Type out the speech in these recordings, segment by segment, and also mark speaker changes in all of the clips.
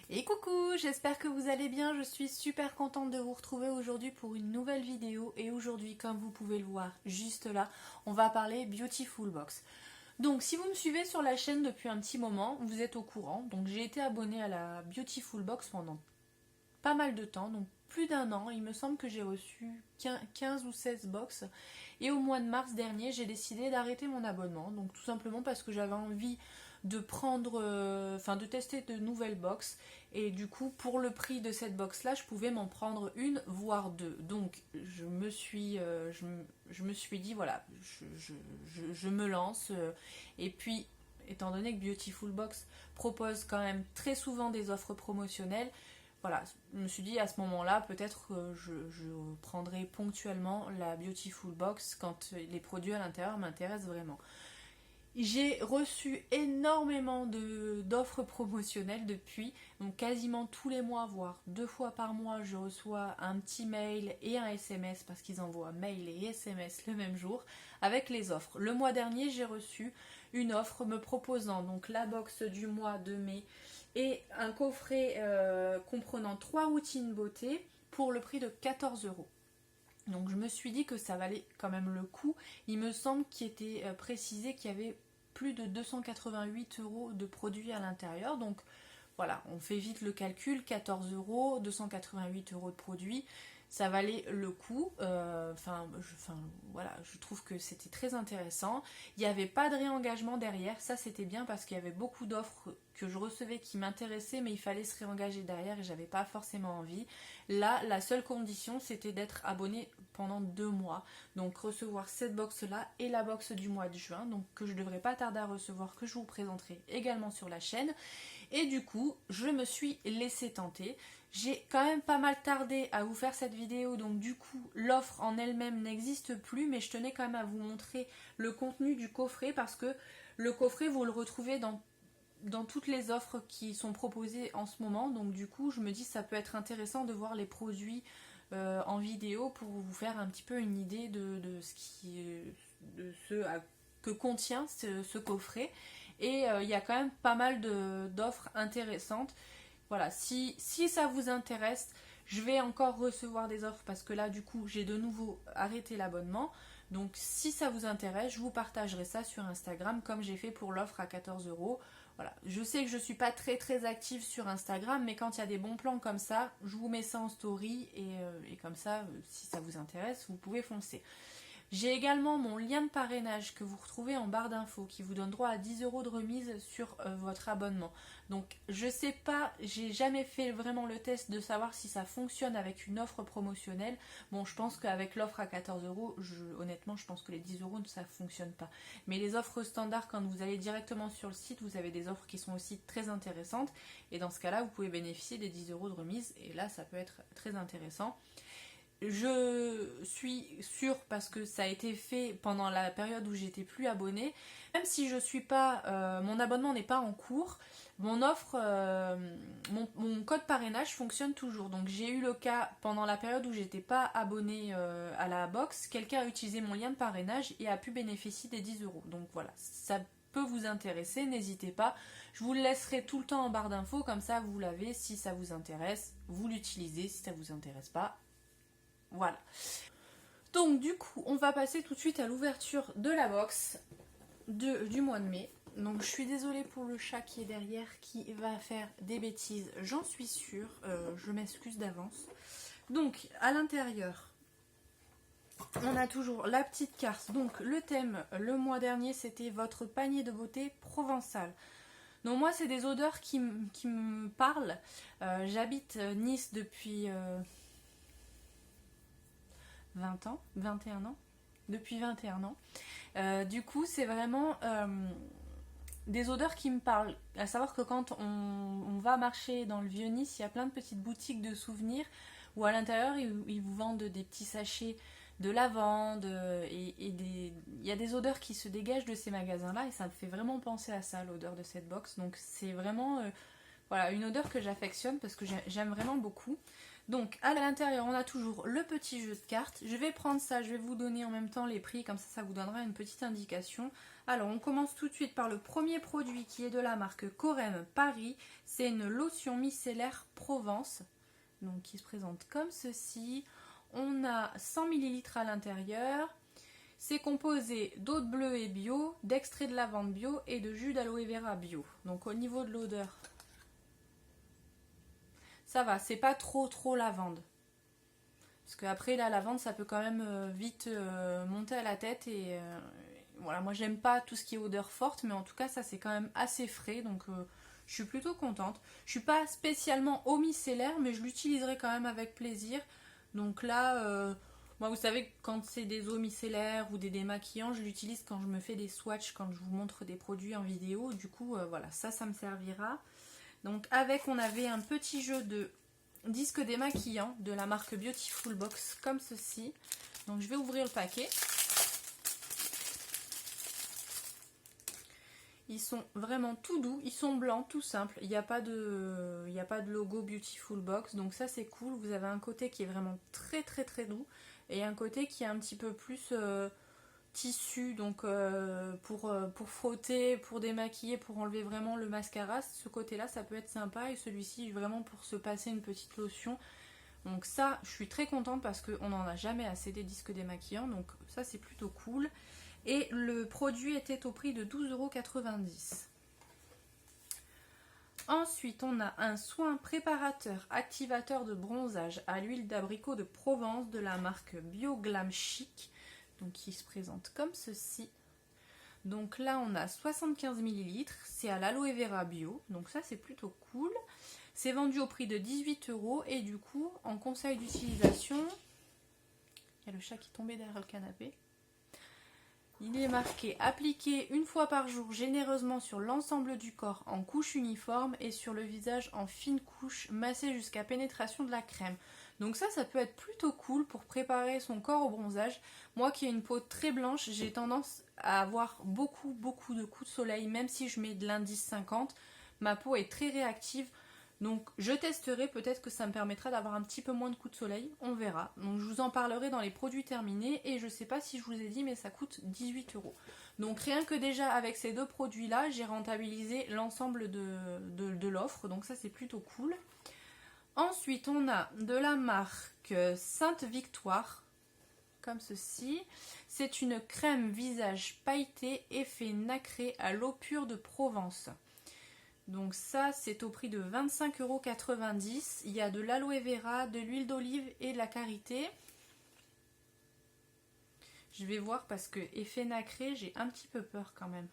Speaker 1: Et coucou, j'espère que vous allez bien, je suis super contente de vous retrouver aujourd'hui pour une nouvelle vidéo et aujourd'hui, comme vous pouvez le voir juste là, on va parler Beautiful Box. Donc si vous me suivez sur la chaîne depuis un petit moment, vous êtes au courant, donc j'ai été abonnée à la Beautiful Box pendant pas mal de temps, donc plus d'un an, il me semble que j'ai reçu 15 ou 16 box et au mois de mars dernier j'ai décidé d'arrêter mon abonnement, donc tout simplement parce que j'avais envie de prendre, de tester de nouvelles box et du coup pour le prix de cette box là je pouvais m'en prendre une voire deux, donc je me suis dit voilà je me lance et puis étant donné que Beautiful Box propose quand même très souvent des offres promotionnelles, voilà, je me suis dit à ce moment-là, peut-être que je prendrai ponctuellement la Beautiful Box quand les produits à l'intérieur m'intéressent vraiment. J'ai reçu énormément d'offres promotionnelles depuis, donc quasiment tous les mois, voire 2 fois par mois, je reçois un petit mail et un SMS parce qu'ils envoient mail et SMS le même jour avec les offres. Le mois dernier, j'ai reçu une offre me proposant donc la box du mois de mai et un coffret comprenant 3 routines beauté pour le prix de 14 €. Donc je me suis dit que ça valait quand même le coup. Il me semble qu'il était précisé qu'il y avait plus de 288 € de produits à l'intérieur. Donc voilà, on fait vite le calcul, 14 €, 288 € de produits, ça valait le coup. Voilà, je trouve que c'était très intéressant. Il n'y avait pas de réengagement derrière, ça c'était bien parce qu'il y avait beaucoup d'offres que je recevais qui m'intéressaient, mais il fallait se réengager derrière et j'avais pas forcément envie. Là, la seule condition c'était d'être abonné pendant 2 mois, donc recevoir cette box là et la box du mois de juin, donc que je devrais pas tarder à recevoir, que je vous présenterai également sur la chaîne. Et du coup, je me suis laissée tenter. J'ai quand même pas mal tardé à vous faire cette vidéo, donc du coup, l'offre en elle-même n'existe plus, mais je tenais quand même à vous montrer le contenu du coffret parce que le coffret, vous le retrouvez dans toutes les offres qui sont proposées en ce moment. Donc du coup, je me dis que ça peut être intéressant de voir les produits en vidéo pour vous faire un petit peu une idée de que contient ce coffret. Et il y a quand même pas mal d'offres intéressantes. Voilà, si ça vous intéresse, je vais encore recevoir des offres parce que là du coup j'ai de nouveau arrêté l'abonnement. Donc si ça vous intéresse, je vous partagerai ça sur Instagram comme j'ai fait pour l'offre à 14 €. Voilà, je sais que je suis pas très active sur Instagram, mais quand il y a des bons plans comme ça, je vous mets ça en story et comme ça, si ça vous intéresse, vous pouvez foncer. J'ai également mon lien de parrainage que vous retrouvez en barre d'infos qui vous donne droit à 10 € de remise sur votre abonnement. Donc je sais pas, j'ai jamais fait vraiment le test de savoir si ça fonctionne avec une offre promotionnelle. Bon, je pense qu'avec l'offre à 14 €, honnêtement je pense que les 10 € ça fonctionne pas. Mais les offres standards, quand vous allez directement sur le site, vous avez des offres qui sont aussi très intéressantes. Et dans ce cas-là, vous pouvez bénéficier des 10 € de remise. Et là, ça peut être très intéressant. Je suis sûre parce que ça a été fait pendant la période où j'étais plus abonnée. Même si je suis pas, mon abonnement n'est pas en cours, mon offre, mon code parrainage fonctionne toujours. Donc j'ai eu le cas pendant la période où j'étais pas abonnée à la box, quelqu'un a utilisé mon lien de parrainage et a pu bénéficier des 10 €. Donc voilà, ça peut vous intéresser, n'hésitez pas. Je vous le laisserai tout le temps en barre d'infos, comme ça vous l'avez. Si ça vous intéresse, vous l'utilisez. Si ça vous intéresse pas, voilà. Donc du coup, on va passer tout de suite à l'ouverture de la box du mois de mai. Donc je suis désolée pour le chat qui est derrière, qui va faire des bêtises, j'en suis sûre. Je m'excuse d'avance. Donc à l'intérieur, on a toujours la petite carte. Donc le thème, le mois dernier, c'était votre panier de beauté provençal. Donc moi, c'est des odeurs qui me parlent. J'habite Nice depuis 20 ans, 21 ans, depuis 21 ans. Du coup, c'est vraiment des odeurs qui me parlent. À savoir que quand on va marcher dans le Vieux-Nice, il y a plein de petites boutiques de souvenirs où à l'intérieur, ils vous vendent des petits sachets de lavande il y a des odeurs qui se dégagent de ces magasins-là et ça me fait vraiment penser à ça, l'odeur de cette box. Donc c'est vraiment Voilà, une odeur que j'affectionne parce que j'aime vraiment beaucoup. Donc à l'intérieur on a toujours le petit jeu de cartes. Je vais prendre ça, je vais vous donner en même temps les prix, comme ça vous donnera une petite indication. Alors on commence tout de suite par le premier produit qui est de la marque Corem Paris. C'est une lotion micellaire Provence, donc qui se présente comme ceci. On a 100 ml à l'intérieur. C'est composé d'eau de bleu et bio, d'extrait de lavande bio et de jus d'aloe vera bio. Donc au niveau de l'odeur, ça va, c'est pas trop lavande. Parce qu'après la lavande ça peut quand même vite monter à la tête et voilà, moi j'aime pas tout ce qui est odeur forte, mais en tout cas ça c'est quand même assez frais, donc je suis plutôt contente. Je suis pas spécialement eau micellaire, mais je l'utiliserai quand même avec plaisir. Donc là, moi vous savez quand c'est des eaux micellaires ou des démaquillants, je l'utilise quand je me fais des swatchs, quand je vous montre des produits en vidéo. Du coup voilà, ça me servira. Donc avec on avait un petit jeu de disques démaquillants de la marque Beautiful Box comme ceci. Donc je vais ouvrir le paquet. Ils sont vraiment tout doux, ils sont blancs, tout simple. Il n'y a pas de logo Beautiful Box, donc ça c'est cool. Vous avez un côté qui est vraiment très doux et un côté qui est un petit peu plus tissu, donc pour frotter, pour démaquiller, pour enlever vraiment le mascara. Ce côté-là, ça peut être sympa, et celui-ci vraiment pour se passer une petite lotion. Donc ça, je suis très contente parce qu'on n'en a jamais assez des disques démaquillants, donc ça c'est plutôt cool. Et le produit était au prix de 12,90 €. Ensuite, on a un soin préparateur activateur de bronzage à l'huile d'abricot de Provence de la marque BioGlam Chic. Donc qui se présente comme ceci. Donc là, on a 75 ml. C'est à l'aloe vera bio. Donc ça, c'est plutôt cool. C'est vendu au prix de 18 € et du coup, en conseil d'utilisation, il y a le chat qui est tombé derrière le canapé. Il est marqué appliquer une fois par jour généreusement sur l'ensemble du corps en couche uniforme et sur le visage en fine couche massée jusqu'à pénétration de la crème. Donc ça peut être plutôt cool pour préparer son corps au bronzage. Moi qui ai une peau très blanche, j'ai tendance à avoir beaucoup de coups de soleil, même si je mets de l'indice 50. Ma peau est très réactive. Donc je testerai, peut-être que ça me permettra d'avoir un petit peu moins de coups de soleil, on verra. Donc je vous en parlerai dans les produits terminés, et je sais pas si je vous ai dit, mais ça coûte 18 €. Donc rien que déjà avec ces deux produits là, j'ai rentabilisé l'ensemble de l'offre, donc ça c'est plutôt cool. Ensuite on a de la marque Sainte Victoire, comme ceci. C'est une crème visage pailletée effet nacré à l'eau pure de Provence. Donc ça c'est au prix de 25,90 €. Il y a de l'aloe vera, de l'huile d'olive et de la karité. Je vais voir parce que effet nacré, j'ai un petit peu peur quand même.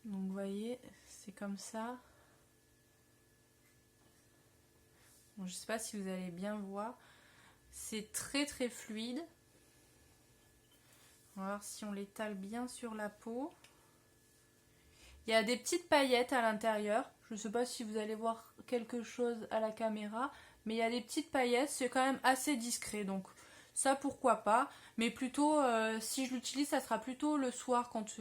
Speaker 1: Donc vous voyez, c'est comme ça. Bon, je ne sais pas si vous allez bien voir. C'est très fluide. On va voir si on l'étale bien sur la peau. Il y a des petites paillettes à l'intérieur. Je ne sais pas si vous allez voir quelque chose à la caméra, mais il y a des petites paillettes. C'est quand même assez discret, donc ça pourquoi pas. Mais plutôt, si je l'utilise, ça sera plutôt le soir quand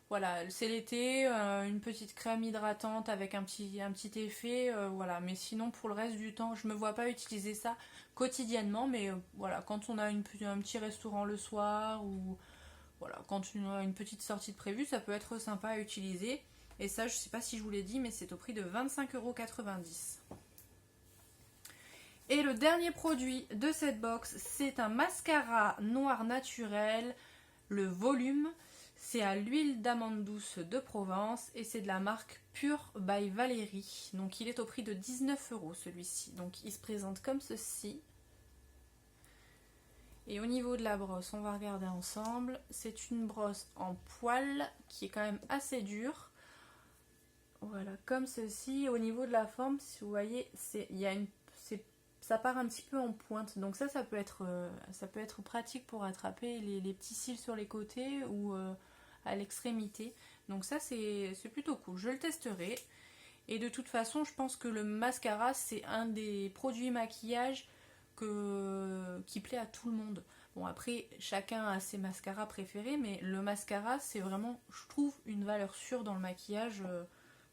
Speaker 1: voilà, c'est l'été, une petite crème hydratante avec un petit effet, voilà. Mais sinon pour le reste du temps, je me vois pas utiliser ça quotidiennement, mais voilà, quand on a un petit restaurant le soir, ou voilà, quand on a une petite sortie de prévue, ça peut être sympa à utiliser. Et ça, je sais pas si je vous l'ai dit, mais c'est au prix de 25,90 €. Et le dernier produit de cette box, c'est un mascara noir naturel, le volume. C'est à l'huile d'amande douce de Provence et c'est de la marque Pure by Valérie. Donc il est au prix de 19 € celui-ci. Donc il se présente comme ceci. Et au niveau de la brosse, on va regarder ensemble. C'est une brosse en poil qui est quand même assez dure. Voilà, comme ceci. Au niveau de la forme, si vous voyez, ça part un petit peu en pointe. Donc ça peut être pratique pour attraper les petits cils sur les côtés ou à l'extrémité. Donc ça c'est plutôt cool. Je le testerai. Et de toute façon, je pense que le mascara, c'est un des produits maquillage qui plaît à tout le monde. Bon, après, chacun a ses mascaras préférés, mais le mascara, c'est vraiment, je trouve, une valeur sûre dans le maquillage.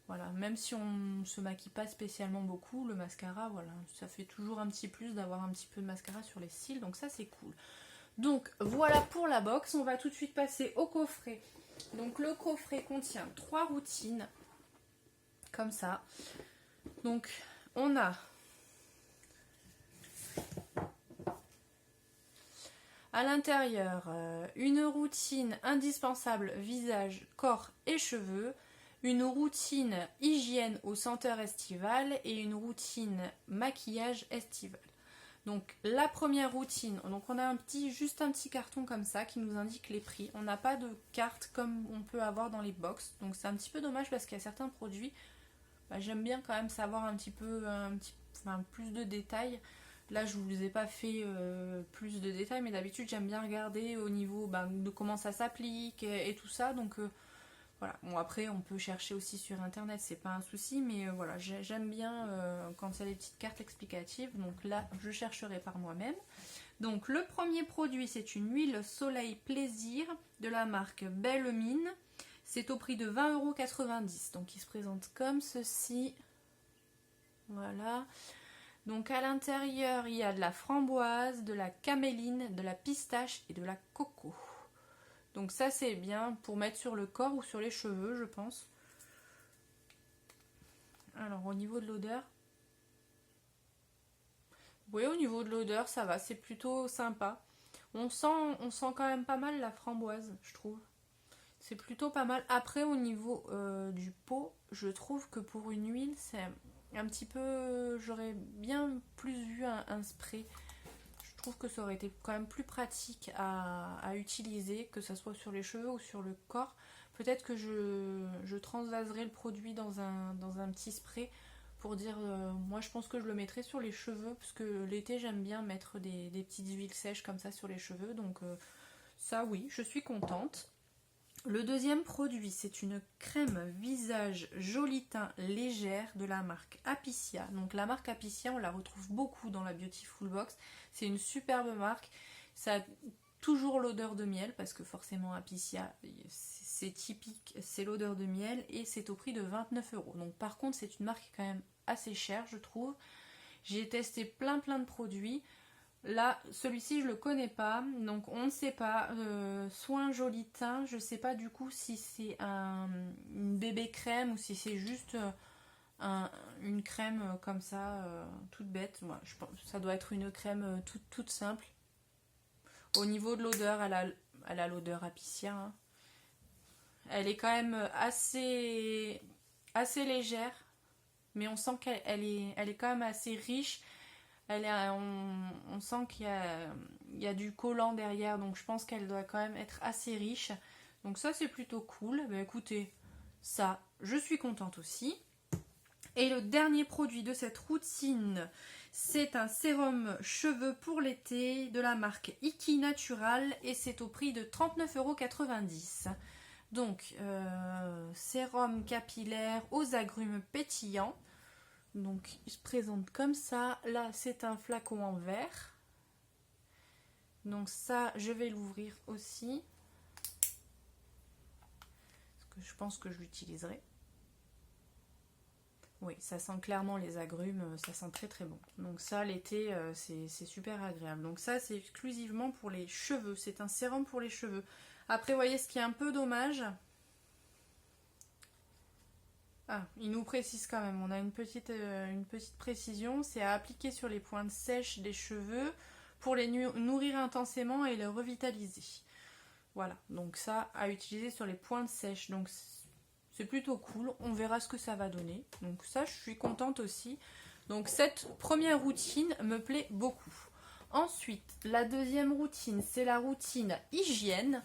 Speaker 1: Voilà, même si on ne se maquille pas spécialement beaucoup, le mascara, voilà, ça fait toujours un petit plus d'avoir un petit peu de mascara sur les cils, donc ça c'est cool. Donc voilà pour la box, on va tout de suite passer au coffret. Donc le coffret contient 3 routines, comme ça. Donc on a à l'intérieur une routine indispensable visage, corps et cheveux, une routine hygiène aux senteurs estivales et une routine maquillage estival. Donc la première routine, donc on a juste un petit carton comme ça qui nous indique les prix. On n'a pas de carte comme on peut avoir dans les box, donc c'est un petit peu dommage parce qu'il y a certains produits, j'aime bien quand même savoir un petit peu plus de détails. Là je vous ai pas fait plus de détails, mais d'habitude j'aime bien regarder au niveau de comment ça s'applique et tout ça, donc voilà. Bon, après on peut chercher aussi sur internet, c'est pas un souci, mais voilà, j'aime bien quand il y a des petites cartes explicatives, donc là je chercherai par moi-même. Donc le premier produit, c'est une huile Soleil Plaisir de la marque Belle Mine, c'est au prix de 20,90 €, donc il se présente comme ceci, voilà. Donc à l'intérieur il y a de la framboise, de la caméline, de la pistache et de la coco. Donc ça c'est bien pour mettre sur le corps ou sur les cheveux, je pense. Alors au niveau de l'odeur, oui, au niveau de l'odeur ça va, c'est plutôt sympa. On sent quand même pas mal la framboise, je trouve. C'est plutôt pas mal. Après au niveau du pot, je trouve que pour une huile c'est un petit peu, j'aurais bien plus vu un spray. Je trouve que ça aurait été quand même plus pratique à utiliser, que ce soit sur les cheveux ou sur le corps. Peut-être que je transvaserai le produit dans un petit spray pour dire, moi je pense que je le mettrai sur les cheveux, parce que l'été j'aime bien mettre des petites huiles sèches comme ça sur les cheveux, donc ça oui, je suis contente. Le deuxième produit, c'est une crème visage joli teint légère de la marque Apiccia. Donc la marque Apiccia, on la retrouve beaucoup dans la Beautiful Box. C'est une superbe marque. Ça a toujours l'odeur de miel, parce que forcément Apiccia, c'est typique, c'est l'odeur de miel, et c'est au prix de 29 €. Donc par contre, c'est une marque quand même assez chère, je trouve. J'ai testé plein de produits. Là, celui-ci, je le connais pas, donc on ne sait pas. Soin joli teint, je sais pas du coup si c'est une bébé crème ou si c'est juste une crème comme ça, toute bête. Moi, je pense que ça doit être une crème toute simple. Au niveau de l'odeur, elle a l'odeur Apiccia, hein. Elle est quand même assez légère, mais on sent qu'elle est quand même assez riche. On sent qu'il y a du collant derrière, donc je pense qu'elle doit quand même être assez riche. Donc ça c'est plutôt cool. Écoutez, ça je suis contente aussi. Et le dernier produit de cette routine, c'est un sérum cheveux pour l'été de la marque Iki Natural, et c'est au prix de 39,90 €. Donc sérum capillaire aux agrumes pétillants. Donc il se présente comme ça. Là c'est un flacon en verre. Donc ça je vais l'ouvrir aussi, parce que je pense que je l'utiliserai. Oui, ça sent clairement les agrumes, ça sent très bon. Donc ça l'été c'est super agréable. Donc ça c'est exclusivement pour les cheveux, c'est un sérum pour les cheveux. Après vous voyez, ce qui est un peu dommage, il nous précise quand même, on a une petite précision, c'est à appliquer sur les pointes sèches des cheveux pour les nourrir intensément et les revitaliser. Voilà, donc ça à utiliser sur les pointes sèches, donc c'est plutôt cool, on verra ce que ça va donner. Donc ça je suis contente aussi. Donc cette première routine me plaît beaucoup. Ensuite, la deuxième routine, c'est la routine hygiène.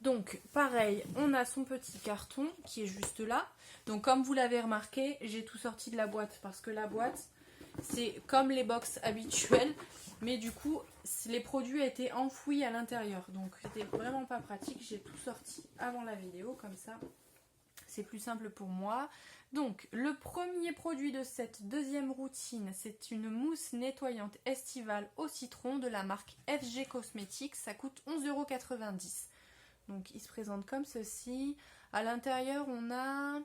Speaker 1: Donc pareil, on a son petit carton qui est juste là. Donc comme vous l'avez remarqué, j'ai tout sorti de la boîte, parce que la boîte c'est comme les box habituelles, mais du coup les produits étaient enfouis à l'intérieur, donc c'était vraiment pas pratique. J'ai tout sorti avant la vidéo, comme ça c'est plus simple pour moi. Donc le premier produit de cette deuxième routine, c'est une mousse nettoyante estivale au citron de la marque FG Cosmetics. Ça coûte 11,90 €. Donc il se présente comme ceci. À l'intérieur on a...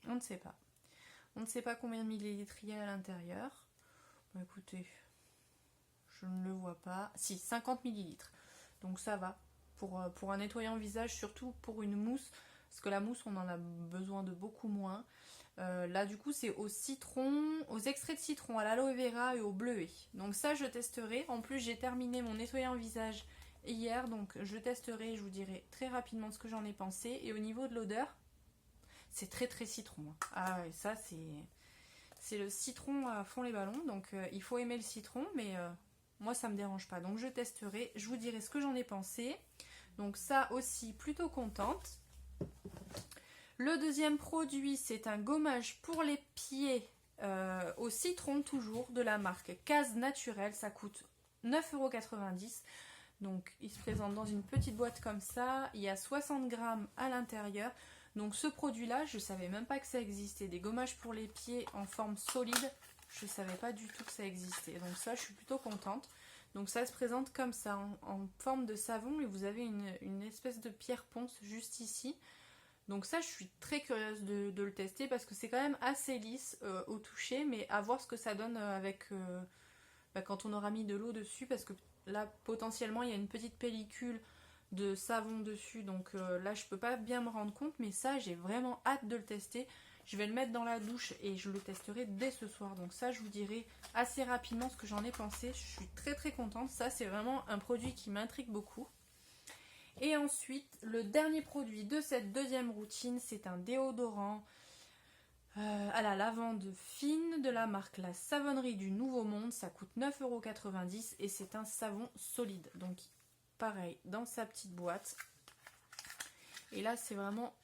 Speaker 1: On ne sait pas. On ne sait pas combien de millilitres il y a à l'intérieur. Bon, écoutez, je ne le vois pas. Si, 50 millilitres. Donc ça va. Pour un nettoyant visage, surtout pour une mousse. Parce que la mousse, on en a besoin de beaucoup moins. Là, du coup, c'est au citron, aux extraits de citron, à l'aloe vera et au bleuet. Donc ça, je testerai. En plus, j'ai terminé mon nettoyant visage hier. Donc je testerai et je vous dirai très rapidement ce que j'en ai pensé. Et au niveau de l'odeur, c'est très très citron. Ah ouais, ça c'est le citron à fond les ballons. Donc il faut aimer le citron, mais moi ça me dérange pas. Donc je testerai, je vous dirai ce que j'en ai pensé. Donc ça aussi, plutôt contente. Le deuxième produit, c'est un gommage pour les pieds au citron, toujours de la marque Case Naturelle. Ça coûte 9,90 €. Donc il se présente dans une petite boîte comme ça. Il y a 60 grammes à l'intérieur. Donc ce produit-là, je ne savais même pas que ça existait. Des gommages pour les pieds en forme solide. Je ne savais pas du tout que ça existait. Donc ça, je suis plutôt contente. Donc ça se présente comme ça, en forme de savon. Et vous avez une espèce de pierre ponce juste ici. Donc ça, je suis très curieuse de le tester parce que c'est quand même assez lisse au toucher. Mais à voir ce que ça donne avec quand on aura mis de l'eau dessus. Parce que là, potentiellement, il y a une petite pellicule de savon dessus, donc là je peux pas bien me rendre compte, mais ça j'ai vraiment hâte de le tester. Je vais le mettre dans la douche et je le testerai dès ce soir, donc ça je vous dirai assez rapidement ce que j'en ai pensé. Je suis très très contente, ça c'est vraiment un produit qui m'intrigue beaucoup. Et ensuite le dernier produit de cette deuxième routine, c'est un déodorant à la lavande fine de la marque La Savonnerie du Nouveau Monde. Ça coûte 9,90 € et c'est un savon solide, donc pareil, dans sa petite boîte. Et là, c'est vraiment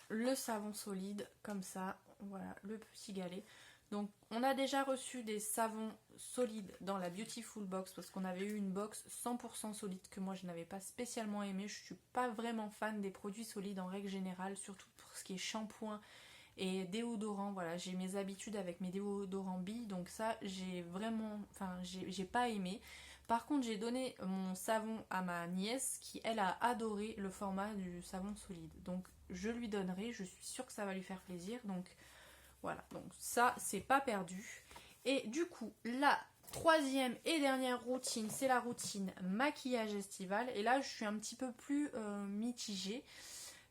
Speaker 1: le savon solide, comme ça. Voilà, le petit galet. Donc, on a déjà reçu des savons solides dans la Beautiful Box, parce qu'on avait eu une box 100% solide que moi, je n'avais pas spécialement aimé. Je suis pas vraiment fan des produits solides en règle générale, surtout pour ce qui est shampoing et déodorant. Voilà, j'ai mes habitudes avec mes déodorants billes, donc ça, j'ai pas aimé. Par contre, j'ai donné mon savon à ma nièce qui, elle, a adoré le format du savon solide. Donc, je lui donnerai. Je suis sûre que ça va lui faire plaisir. Donc, voilà. Donc, ça, c'est pas perdu. Et du coup, la troisième et dernière routine, c'est la routine maquillage estival. Et là, je suis un petit peu plus mitigée.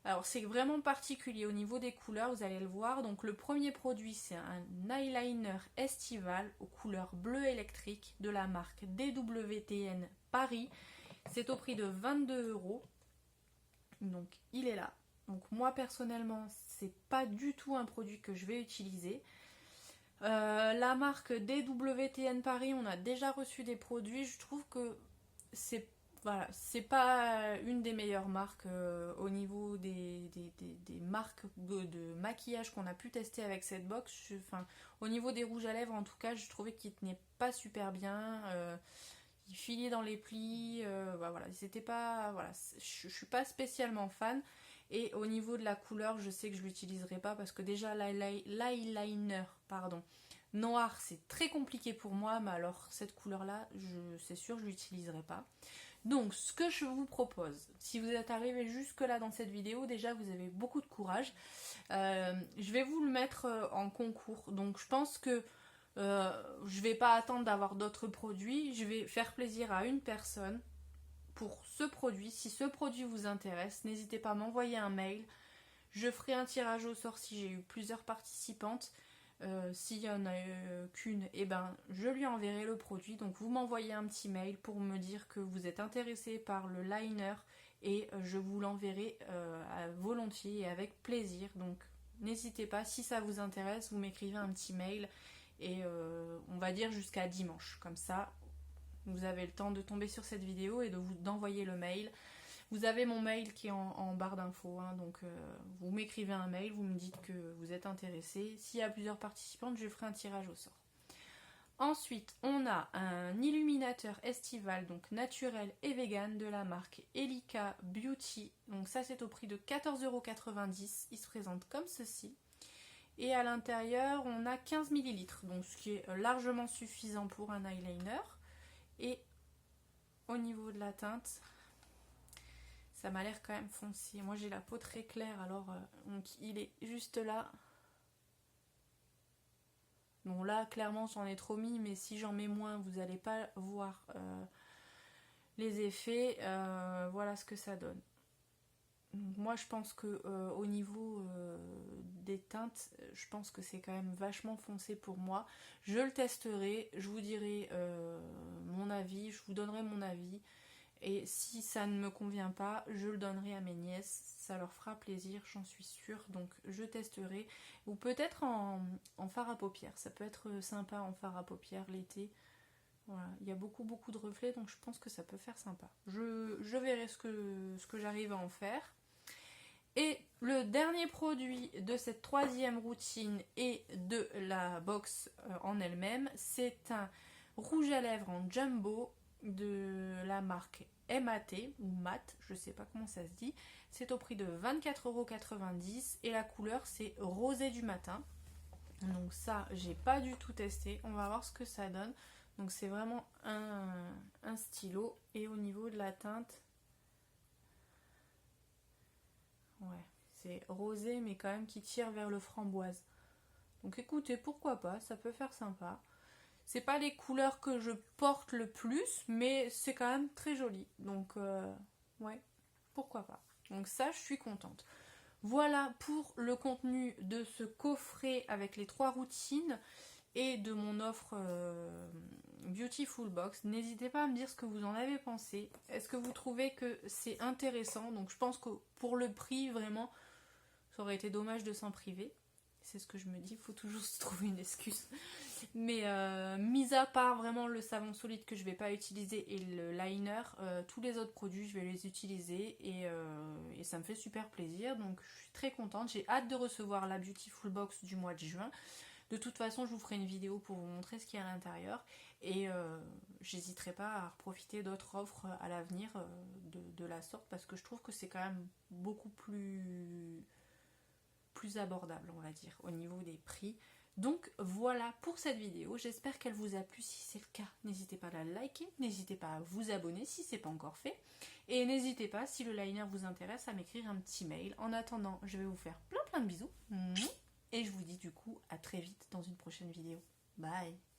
Speaker 1: Alors, c'est vraiment particulier au niveau des couleurs, vous allez le voir. Donc, le premier produit, c'est un eyeliner estival aux couleurs bleu électrique de la marque DWTN Paris. C'est au prix de 22 €. Donc, il est là. Donc, moi, personnellement, c'est pas du tout un produit que je vais utiliser. La marque DWTN Paris, on a déjà reçu des produits. Je trouve que c'est pas une des meilleures marques au niveau des marques de maquillage qu'on a pu tester avec cette box. Au niveau des rouges à lèvres, en tout cas, je trouvais qu'ils tenaient pas super bien. Ils filaient dans les plis. C'était pas. Voilà, je suis pas spécialement fan. Et au niveau de la couleur, je sais que je l'utiliserai pas parce que déjà l'eyeliner, noir, c'est très compliqué pour moi. Mais alors cette couleur-là, c'est sûr, je l'utiliserai pas. Donc, ce que je vous propose, si vous êtes arrivé jusque là dans cette vidéo, déjà vous avez beaucoup de courage. Je vais vous le mettre en concours. Donc, je pense que je vais pas attendre d'avoir d'autres produits. Je vais faire plaisir à une personne pour ce produit. Si ce produit vous intéresse, n'hésitez pas à m'envoyer un mail. Je ferai un tirage au sort si j'ai eu plusieurs participantes. S'il y en a qu'une, je lui enverrai le produit. Donc vous m'envoyez un petit mail pour me dire que vous êtes intéressé par le liner et je vous l'enverrai volontiers et avec plaisir. Donc n'hésitez pas, si ça vous intéresse, vous m'écrivez un petit mail et on va dire jusqu'à dimanche. Comme ça, vous avez le temps de tomber sur cette vidéo et d'envoyer le mail. Vous avez mon mail qui est en barre d'infos, donc vous m'écrivez un mail, vous me dites que vous êtes intéressé. S'il y a plusieurs participantes, je ferai un tirage au sort. Ensuite, on a un illuminateur estival, donc naturel et vegan de la marque Elika Beauty. Donc ça c'est au prix de 14,90 €. Il se présente comme ceci. Et à l'intérieur, on a 15 ml, donc ce qui est largement suffisant pour un eyeliner. Et au niveau de la teinte, ça m'a l'air quand même foncé. Moi j'ai la peau très claire, alors donc il est juste là. Bon là clairement j'en ai trop mis, mais si j'en mets moins vous n'allez pas voir les effets. Voilà ce que ça donne. Donc, moi je pense que au niveau des teintes, je pense que c'est quand même vachement foncé pour moi. Je le testerai, je vous dirai mon avis, je vous donnerai mon avis. Et si ça ne me convient pas, je le donnerai à mes nièces. Ça leur fera plaisir, j'en suis sûre. Donc je testerai. Ou peut-être en fard à paupières. Ça peut être sympa en fard à paupières l'été. Voilà. Il y a beaucoup de reflets, donc je pense que ça peut faire sympa. Je verrai ce que j'arrive à en faire. Et le dernier produit de cette troisième routine et de la box en elle-même, c'est un rouge à lèvres en jumbo de la marque MAT ou MAT, je sais pas comment ça se dit. C'est au prix de 24,90 € et la couleur c'est rosé du matin. Donc ça, j'ai pas du tout testé. On va voir ce que ça donne. Donc c'est vraiment un stylo. Et au niveau de la teinte, ouais, c'est rosé mais quand même qui tire vers le framboise. Donc écoutez, pourquoi pas, ça peut faire sympa. C'est pas les couleurs que je porte le plus, mais c'est quand même très joli. Donc ouais, pourquoi pas. Donc ça, je suis contente. Voilà pour le contenu de ce coffret avec les 3 routines et de mon offre Beautiful Box. N'hésitez pas à me dire ce que vous en avez pensé. Est-ce que vous trouvez que c'est intéressant? Donc je pense que pour le prix, vraiment, ça aurait été dommage de s'en priver. C'est ce que je me dis, il faut toujours se trouver une excuse. Mais mis à part vraiment le savon solide que je vais pas utiliser et le liner, tous les autres produits je vais les utiliser et ça me fait super plaisir. Donc je suis très contente, j'ai hâte de recevoir la Beautiful Box du mois de juin. De toute façon je vous ferai une vidéo pour vous montrer ce qu'il y a à l'intérieur et j'hésiterai pas à profiter d'autres offres à l'avenir de la sorte parce que je trouve que c'est quand même beaucoup plus abordable, on va dire, au niveau des prix. Donc voilà pour cette vidéo, j'espère qu'elle vous a plu. Si c'est le cas, n'hésitez pas à la liker, n'hésitez pas à vous abonner si c'est pas encore fait, et n'hésitez pas, si le liner vous intéresse, à m'écrire un petit mail. En attendant, je vais vous faire plein de bisous, et je vous dis du coup à très vite dans une prochaine vidéo. Bye.